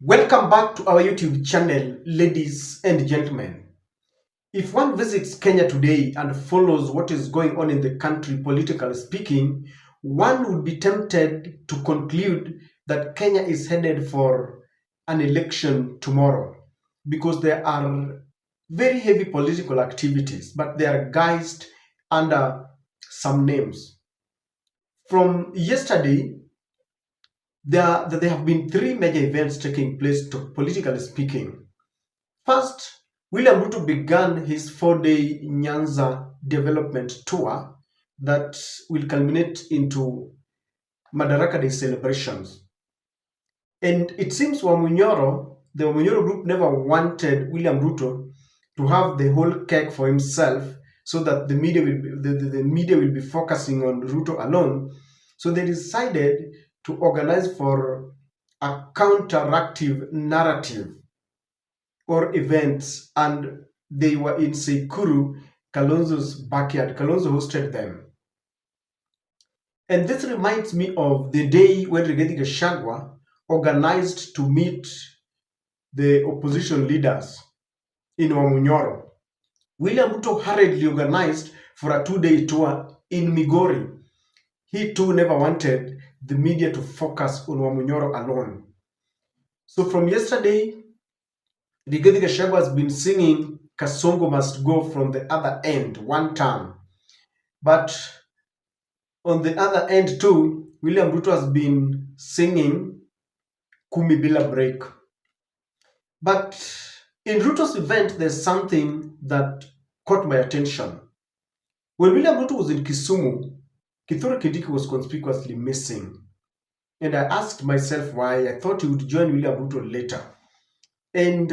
Welcome back to our YouTube channel, ladies and gentlemen. If one visits Kenya today and follows what is going on in the country, politically speaking, one would be tempted to conclude that Kenya is headed for an election tomorrow because there are very heavy political activities, but they are guised under some names. From yesterday, there have been three major events taking place, politically speaking. First, William Ruto began his 4-day Nyanza development tour that will culminate into Madaraka Day celebrations. And it seems the Wamunyoro group never wanted William Ruto to have the whole cake for himself so that the media will be focusing on Ruto alone. So they decided to organize for a counteractive narrative or events, and they were in Sekuru, Kalonzo's backyard. Kalonzo hosted them. And this reminds me of the day when Rigathi Gachagua organized to meet the opposition leaders in Wamunyoro. William Ruto hurriedly organized for a 2-day tour in Migori. He too never wanted the media to focus on Wamunyoro alone. So from yesterday, Rigathi Gachagua has been singing Kasongo must go from the other end one time. But on the other end too, William Ruto has been singing Kumi Bila break. But in Ruto's event, there's something that caught my attention. When William Ruto was in Kisumu, Kithure Kindiki was conspicuously missing. And I asked myself why. I thought he would join William Ruto later. And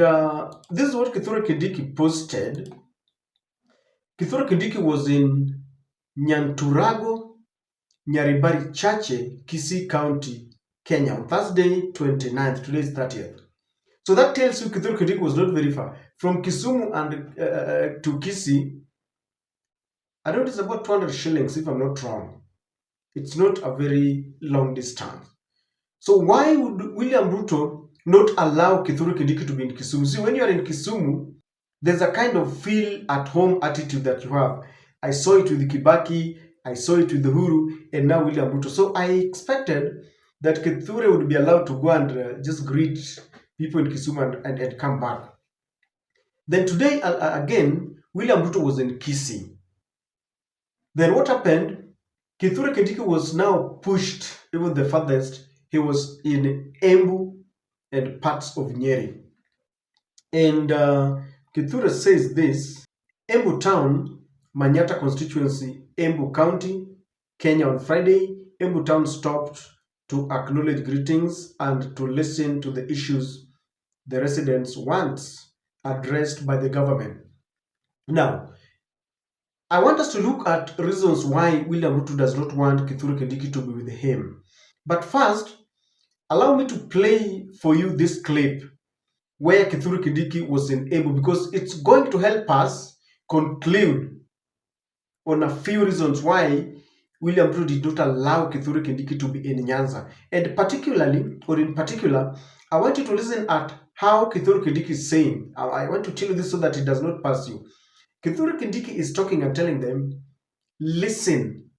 this is what Kithure Kindiki posted. Kithure Kindiki was in Nyanturago, Nyaribari Chache, Kisii County, Kenya on Thursday 29th. Today is 30th. So that tells you Kithure Kindiki was not very far. From Kisumu and to Kisii, I know it's about 200 shillings if I'm not wrong. It's not a very long distance. So why would William Ruto not allow Kithure Kindiki to be in Kisumu? See, when you are in Kisumu, there's a kind of feel at home attitude that you have. I saw it with Kibaki, I saw it with Uhuru, and now William Ruto. So I expected that Kithure would be allowed to go and just greet people in Kisumu and come back. Then today, again, William Ruto was in Kisii. Then what happened? Kithure Kindiki was now pushed even the farthest. He was in Embu and parts of Nyeri. And Kithure says this: Embu town, Manyata constituency, Embu County, Kenya on Friday. Embu town stopped to acknowledge greetings and to listen to the issues the residents want addressed by the government. Now, I want us to look at reasons why William Ruto does not want Kithure Kindiki to be with him. But first, allow me to play for you this clip where Kithure Kindiki was in Embu, because it's going to help us conclude on a few reasons why William Ruto did not allow Kithure Kindiki to be in Nyanza. And in particular, I want you to listen at how Kithure Kindiki is saying. I want to tell you this so that it does not pass you. Kithure Kindiki is talking and telling them, listen,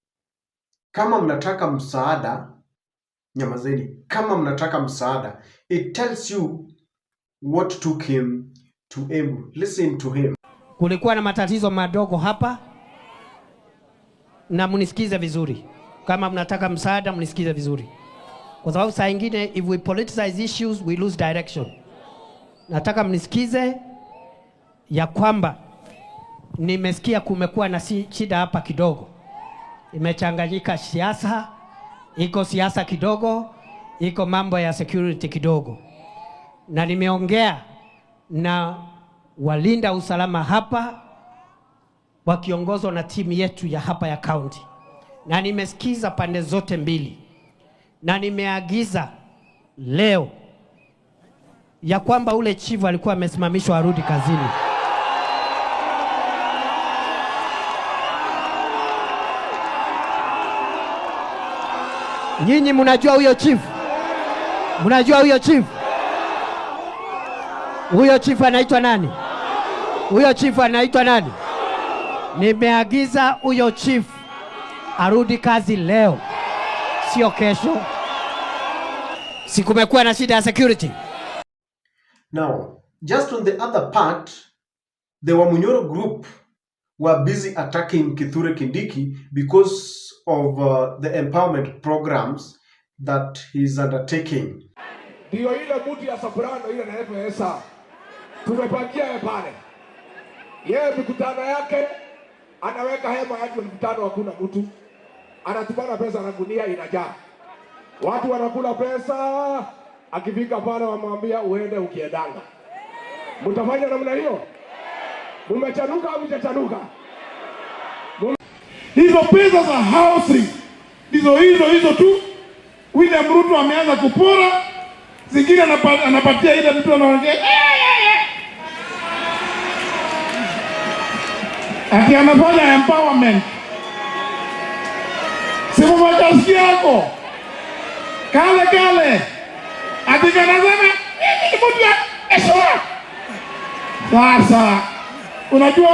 kama mnataka msaada, nyamazeni. Kama mnataka msaada. It tells you what took him to Embu. Listen to him. Kulikuwa na matatizo madogo hapa, na mnisikize vizuri. Kama mnataka msaada, mnisikize vizuri. Kwa sababu saa nyingine, if we politicize issues, we lose direction. Nataka mnisikize ya kwamba nimesikia kumekuwa na shida hapa kidogo. Imechanganyika siasa, iko siasa kidogo, iko mambo ya security kidogo. Na nimeongea na walinda usalama hapa wakiongozwa na timu yetu ya hapa ya county. Na nimesikiza pande zote mbili. Na nimeagiza leo ya kwamba ule chief alikuwa amesimamishwa arudi kazini. Nyinyi mnajua huyo chief? Mnajua huyo chief? Huyo chifu anaitwa nani? Huyo chifu anaitwa nani? Nimeagiza huyo chifu arudi kazi leo, sio kesho. Si kumekuwa na shida ya security. Now, just on the other part, the Wamunyoro group were busy attacking Kithure Kindiki because of the empowerment programs that he's undertaking. Ndio ile mtu ya soprano ile na MPESA tumepangia pale. Yeye mikutano yake anaweka hema yake, mkutano hakuna mtu, anatumana pesa na gunia inajaa, watu wanakula pesa. Akifika pale wamwambia uende ukiendanga. Mtafanya namna hiyo? Mumechanuka au mtachanuka? Hizo pesa za housing hizo tu William Ruto ameanza kupora, zingine anapatia ile mtu anaongea ati anafanya empowerment. Sema majasikia yako kale ati kanasema mtu esora. Sasa unajua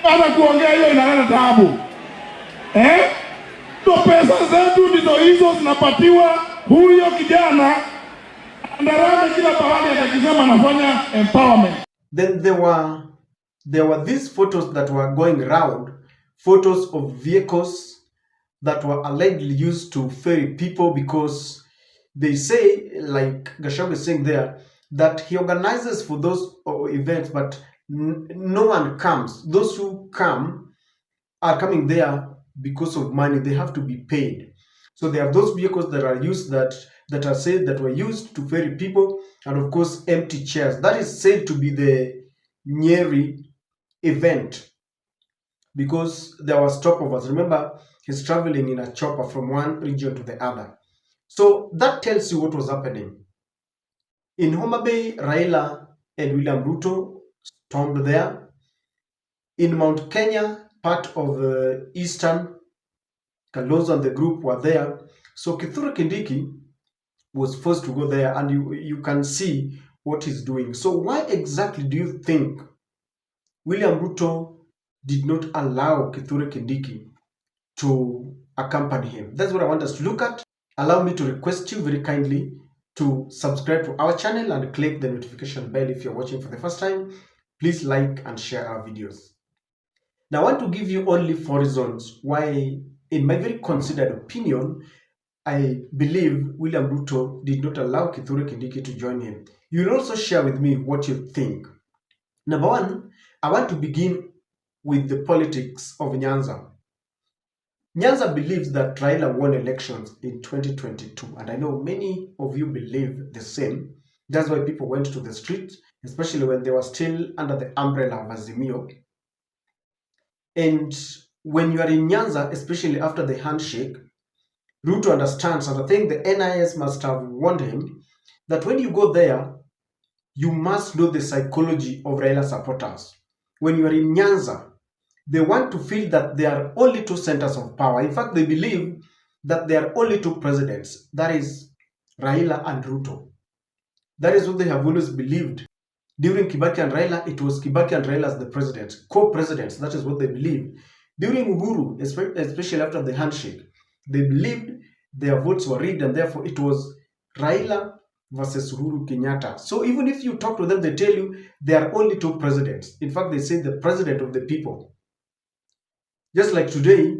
hata kuongea hiyo inaleta taabu. Ndo pesa zetu ndizo hizo zinapatiwa huyo kijana andarame kila pahali atakisema anafanya empowerment. Then there were these photos that were going around, photos of vehicles that were allegedly used to ferry people, because they say, like Gachagua is saying there, that he organizes for those events, but no one comes. Those who come are coming there because of money. They have to be paid. So there are those vehicles that are used that are said that were used to ferry people, and of course empty chairs. That is said to be the Nyeri event, because there were stopovers. Remember, he's traveling in a chopper from one region to the other. So that tells you what was happening. In Homa Bay, Raila and William Ruto stormed there. In Mount Kenya, part of Eastern, Kalonzo and the group were there. So Kithure Kindiki was forced to go there, and you can see what he's doing. So why exactly do you think William Ruto did not allow Kithure Kindiki to accompany him? That's what I want us to look at. Allow me to request you very kindly to subscribe to our channel and click the notification bell if you're watching for the first time. Please like and share our videos. Now, I want to give you only 4 reasons why, in my very considered opinion, I believe William Ruto did not allow Kithure Kindiki to join him. You will also share with me what you think. Number 1, I want to begin with the politics of Nyanza. Nyanza believes that Raila won elections in 2022, and I know many of you believe the same. That's why people went to the streets, especially when they were still under the umbrella of Azimio. And when you are in Nyanza, especially after the handshake, Ruto understands, and I think the NIS must have warned him, that when you go there, you must know the psychology of Raila supporters. When you are in Nyanza, they want to feel that there are only 2 centers of power. In fact, they believe that there are only 2 presidents. That is Raila and Ruto. That is what they have always believed. During Kibaki and Raila, it was Kibaki and Raila as the presidents, co-presidents. That is what they believed. During Uhuru, especially after the handshake, they believed their votes were rigged, and therefore it was Raila versus Uhuru Kenyatta. So even if you talk to them, they tell you there are only 2 presidents. In fact, they say the president of the people. Just like today,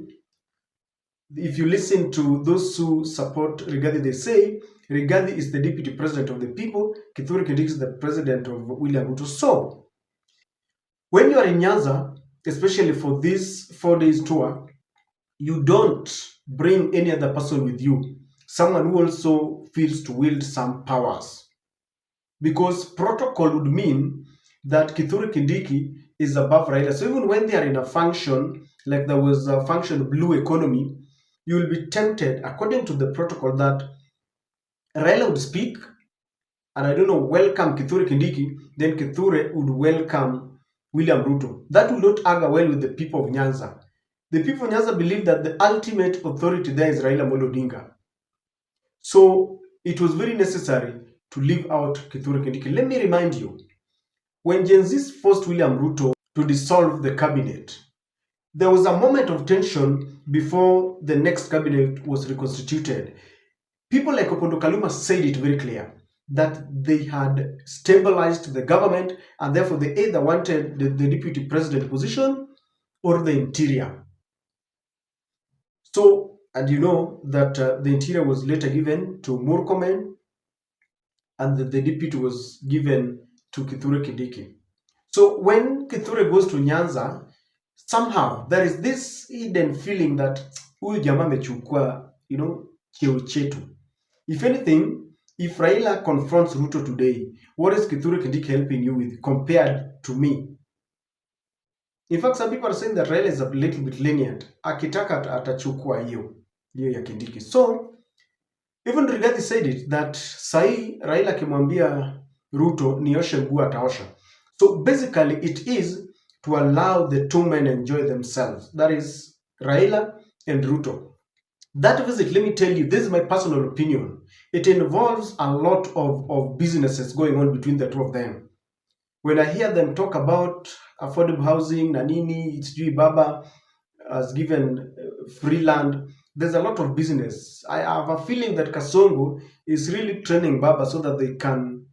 if you listen to those who support Rigathi, they say Rigathi is the deputy president of the people, Kithure Kindiki is the president of William Ruto. So, when you are in Nyanza, especially for this 4 days tour, you don't bring any other person with you, someone who also feels to wield some powers. Because protocol would mean that Kithure Kindiki is above Raila. So even when they are in a function, like there was a function blue economy, you will be tempted, according to the protocol, that Raila would speak, and I don't know, welcome Kithure Kindiki, then Kithure would welcome William Ruto. That will not argue well with the people of Nyanza. The people of Nyanza believe that the ultimate authority there is Raila Amolo Odinga. So it was very necessary to leave out Kithure Kindiki. Let me remind you, when Gen Zs forced William Ruto to dissolve the cabinet, there was a moment of tension before the next cabinet was reconstituted. People like Opondo Kaluma said it very clear that they had stabilized the government and therefore they either wanted the deputy president position or the interior. So, and you know that the interior was later given to Murkomen and the deputy was given to Kithure Kindiki. So when Kithure goes to Nyanza, somehow there is this hidden feeling that huyu jamaa amechukua, cheo chetu. If anything, if Raila confronts Ruto today, what is Kithure Kindiki helping you with compared to me? In fact, some people are saying that Raila is a little bit lenient. Akitaka atachukua hiyo ya Kindiki. So, even Rigathi said it, that sahi Raila kimwambia Ruto nioshe mguu ataosha. So basically it is to allow the two men enjoy themselves. That is Raila and Ruto. That visit, let me tell you, this is my personal opinion. It involves a lot of businesses going on between the two of them. When I hear them talk about affordable housing, Nanini, Sijui Baba has given free land, there's a lot of business. I have a feeling that Kasongo is really training Baba so that they can,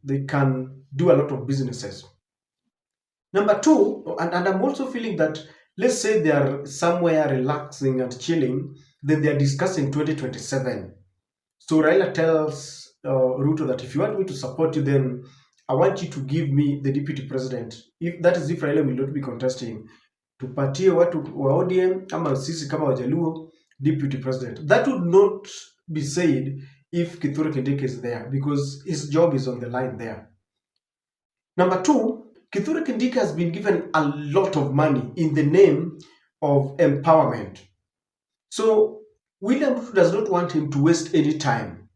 they can do a lot of businesses. Number two, and I'm also feeling that, let's say they are somewhere relaxing and chilling, then they are discussing 2027. So Raila tells Ruto that if you want me to support you, then I want you to give me the deputy president. If that is if Raila will not be contesting, tupatie watu wa ODM ama sisi kama Wajaluo deputy president. That would not be said if Kithure Kindiki is there because his job is on the line there. Number two, Kithure Kindiki has been given a lot of money in the name of empowerment. So William Ruto does not want him to waste any time.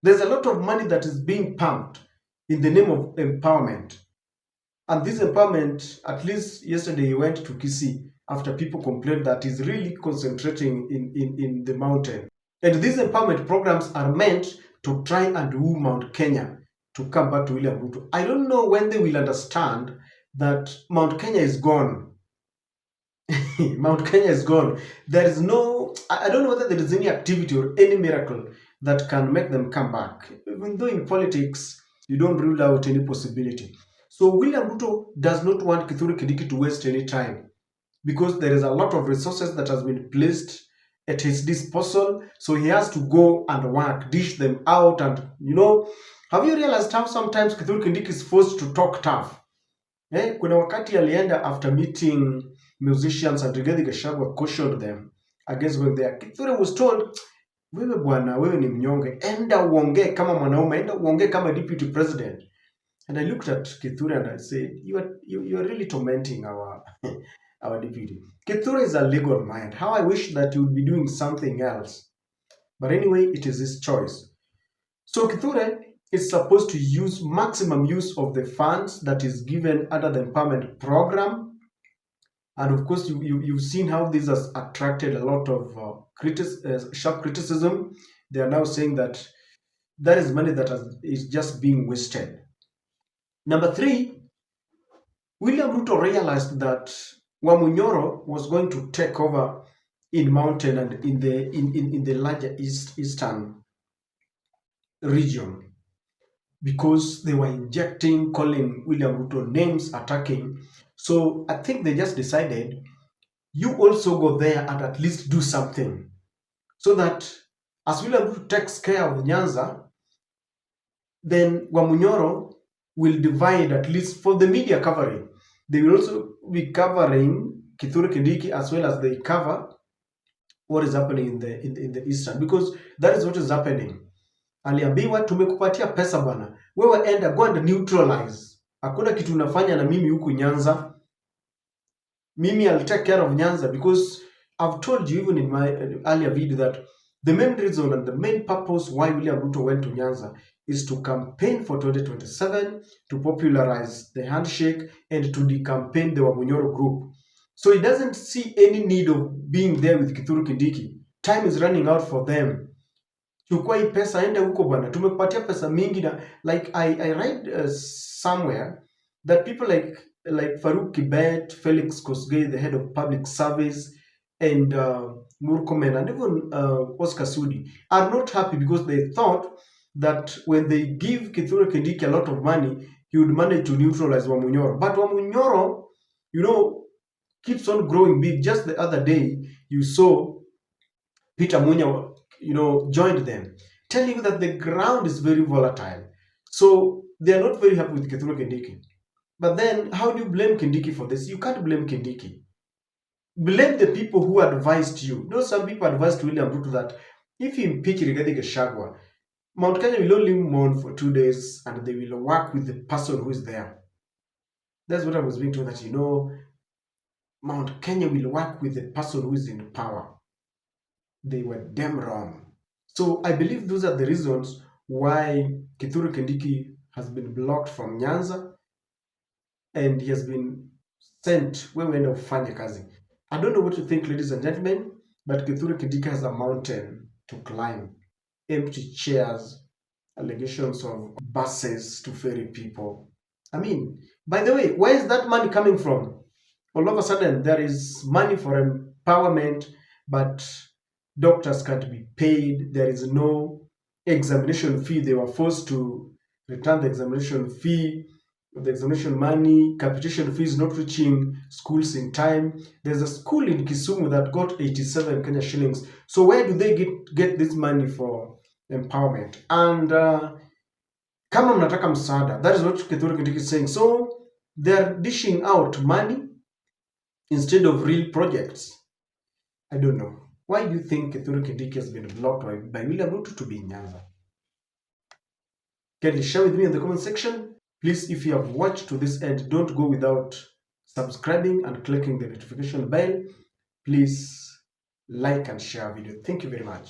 There's a lot of money that is being pumped in the name of empowerment. And this empowerment, at least yesterday he went to Kisii after people complained that he's really concentrating in the mountain. And these empowerment programs are meant to try and woo Mount Kenya to come back to William Ruto. I don't know when they will understand that Mount Kenya is gone. Mount Kenya is gone. There is no, I don't know whether there is any activity or any miracle that can make them come back. Even though in politics, you don't rule out any possibility. So William Ruto does not want Kithure Kindiki to waste any time because there is a lot of resources that has been placed at his disposal. So he has to go and work, dish them out. And have you realized how sometimes Kithure Kindiki is forced to talk tough? Kuna wakati alienda after meeting musicians and Rigathi Gachagua cautioned them against going there. Kithure was told, wewe bwana, wewe ni mnyonge, enda uongee kama mwanaume, enda uongee kama deputy president. And I looked at Kithure and I said, you are really tormenting our deputy. Kithure is a legal mind. How I wish that he would be doing something else. But anyway, it is his choice. So Kithure is supposed to use maximum use of the funds that is given under the empowerment program. And of course, you've seen how this has attracted a lot of sharp criticism. They are now saying that that is money that is just being wasted. Number three, William Ruto realized that Wamunyoro was going to take over in mountain and in the larger eastern region because they were injecting, calling William Ruto names, attacking. So I think they just decided, you also go there and at least do something. So that as William Ruto takes care of Nyanza, then Wamunyoro will divide at least for the media covering. They will also be covering Kithure Kindiki as well as they cover what is happening in the eastern, because that is what is happening. Aliambiwa tumekupatia pesa bwana, wewe enda go and neutralize. Hakuna kitu unafanya na mimi huku Nyanza. Mimi I'll take care of Nyanza, because I've told you even in my earlier video that the main reason and the main purpose why William Ruto went to Nyanza is to campaign for 2027, to popularize the handshake, and to decampaign the Wamunyoro group. So he doesn't see any need of being there with Kithure Kindiki. Time is running out for them. chukua hii pesa, ende huko bwana, tumekupatia pesa mingi. Na like I read somewhere that people like Farouk Kibet, Felix Kosgei, the head of public service, and Murkomen, and even Oscar Sudi are not happy because they thought that when they give Kithure Kindiki a lot of money, he would manage to neutralize Wamunyoro. But Wamunyoro, you know, keeps on growing big. Just the other day, you saw Peter Munya, you know, joined them, telling you that the ground is very volatile. So they are not very happy with Kithure Kindiki. But then, how do you blame Kindiki for this? You can't blame Kindiki. Blame the people who advised you. You know, some people advised William Ruto that if you impeach Rigathi Gachagua, Mount Kenya will only mourn for 2 days and they will work with the person who is there. That's what I was being told, that, you know, Mount Kenya will work with the person who is in power. They were damn wrong. So I believe those are the reasons why Kithure Kindiki has been blocked from Nyanza and he has been sent where we end up fanya kazi. I don't know what you think, ladies and gentlemen, but Kithure Kindiki has a mountain to climb. Empty chairs, allegations of buses to ferry people. I mean, by the way, where is that money coming from? All of a sudden, there is money for empowerment, but doctors can't be paid. There is no examination fee. They were forced to return the examination fee, the examination money. Capitation fees not reaching schools in time. There's a school in Kisumu that got 87 Kenya shillings. So where do they get this money for empowerment? And kama mnataka msaada, that is what Kithure Kindiki is saying. So they're dishing out money instead of real projects. I don't know. Why do you think Kithure Kindiki has been blocked by William Ruto to be in Nyanza? Can you share with me in the comment section? Please, if you have watched to this end, don't go without subscribing and clicking the notification bell. Please like and share our video. Thank you very much.